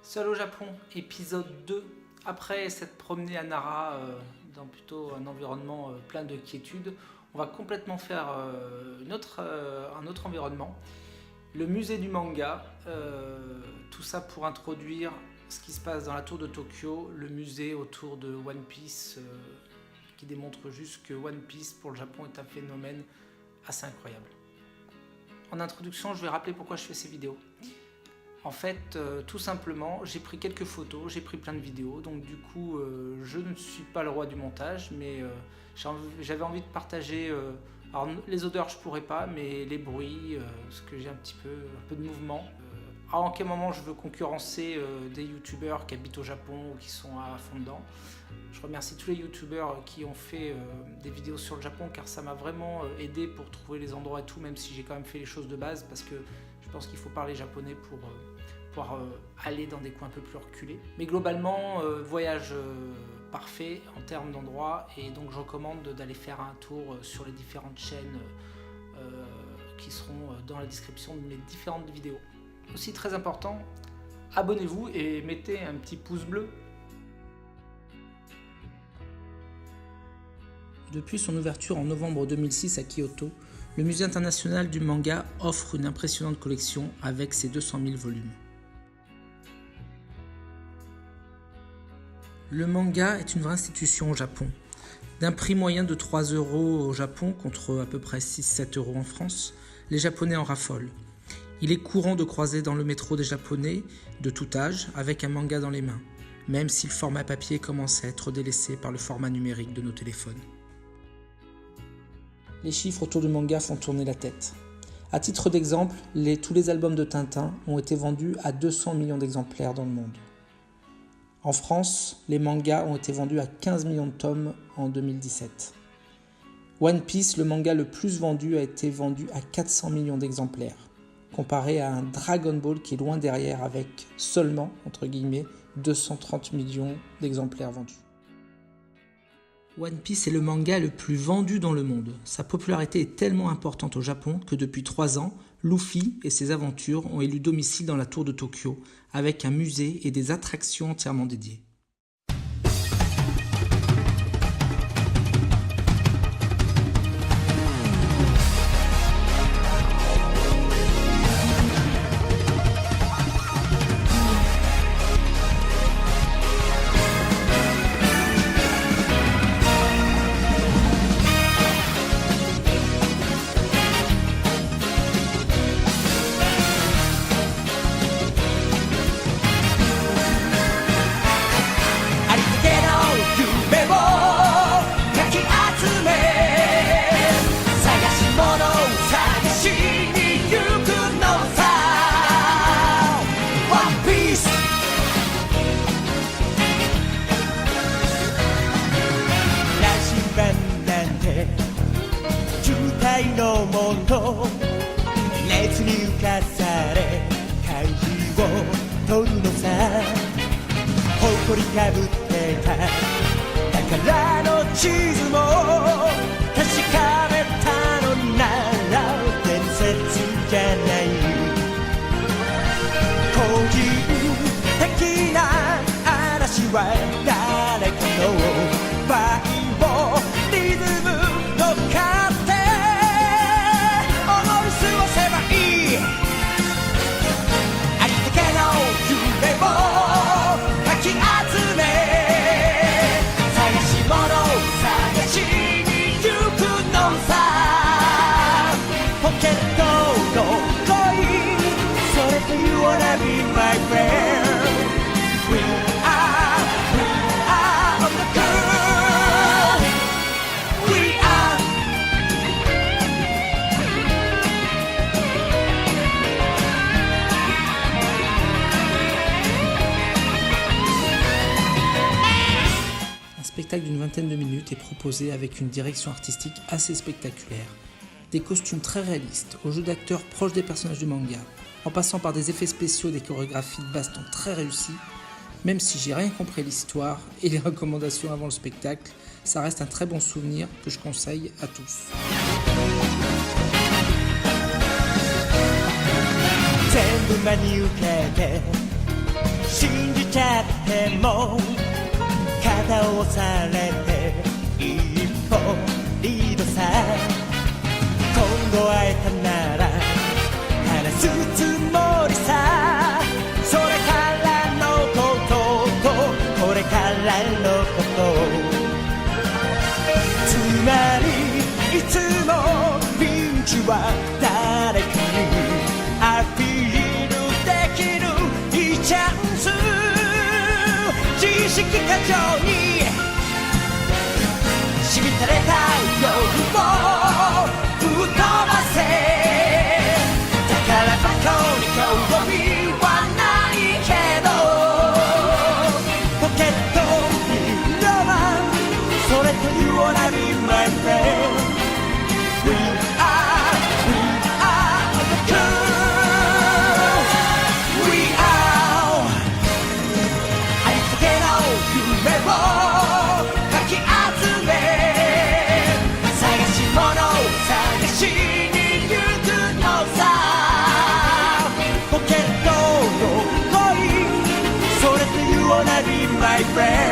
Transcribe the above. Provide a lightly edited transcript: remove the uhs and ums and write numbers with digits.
Seul au Japon, épisode 2. Après cette promenée à Nara, dans plutôt un environnement plein de quiétude, on va complètement faire un autre environnement. Le musée du manga, tout ça pour introduire ce qui se passe dans la tour de Tokyo, le musée autour de One Piece, qui démontre juste que One Piece pour le Japon est un phénomène assez incroyable. En introduction, je vais rappeler pourquoi je fais ces vidéos. En fait, tout simplement, j'ai pris quelques photos, j'ai pris plein de vidéos, donc du coup, je ne suis pas le roi du montage, mais j'avais envie de partager, alors les odeurs je pourrais pas, mais les bruits, parce que j'ai un peu de mouvement. Alors en quel moment je veux concurrencer des youtubeurs qui habitent au Japon ou qui sont à fond dedans. Je remercie tous les youtubeurs qui ont fait des vidéos sur le Japon, car ça m'a vraiment aidé pour trouver les endroits et tout, même si j'ai quand même fait les choses de base, parce que je pense qu'il faut parler japonais pour pouvoir aller dans des coins un peu plus reculés. Mais globalement, voyage parfait en termes d'endroits, et donc je recommande d'aller faire un tour sur les différentes chaînes qui seront dans la description de mes différentes vidéos. Aussi très important, abonnez-vous et mettez un petit pouce bleu. Depuis son ouverture en novembre 2006 à Kyoto, le Musée international du manga offre une impressionnante collection avec ses 200 000 volumes. Le manga est une vraie institution au Japon. D'un prix moyen de 3 € au Japon contre à peu près 6-7 € en France, les Japonais en raffolent. Il est courant de croiser dans le métro des Japonais de tout âge avec un manga dans les mains, même si le format papier commence à être délaissé par le format numérique de nos téléphones. Les chiffres autour du manga font tourner la tête. À titre d'exemple, tous les albums de Tintin ont été vendus à 200 millions d'exemplaires dans le monde. En France, les mangas ont été vendus à 15 millions de tomes en 2017. One Piece, le manga le plus vendu, a été vendu à 400 millions d'exemplaires, comparé à un Dragon Ball qui est loin derrière avec seulement, entre guillemets, 230 millions d'exemplaires vendus. One Piece est le manga le plus vendu dans le monde. Sa popularité est tellement importante au Japon que depuis 3 ans, Luffy et ses aventures ont élu domicile dans la tour de Tokyo avec un musée et des attractions entièrement dédiées. Un spectacle d'une vingtaine de minutes est proposé avec une direction artistique assez spectaculaire, des costumes très réalistes, aux jeux d'acteurs proches des personnages du manga, en passant par des effets spéciaux et des chorégraphies de baston très réussies. Même si j'ai rien compris à l'histoire et les recommandations avant le spectacle, ça reste un très bon souvenir que je conseille à tous. 全部真に受けて信じちゃっても肩を押されて一歩リードさ今度会えたなら話すつもりさそれからのこととこれからのことつまりいつもピンチは誰かにアピールできるいいチャンス自意識過剰にしみたれた夜を吹っ飛ばせだからバカに興味はないけどポケットにロマンそれというオナビ my friend We are the girls We are ありったけの夢をかき集め探し物探しに行くのさポケットの恋それというオナビ my friend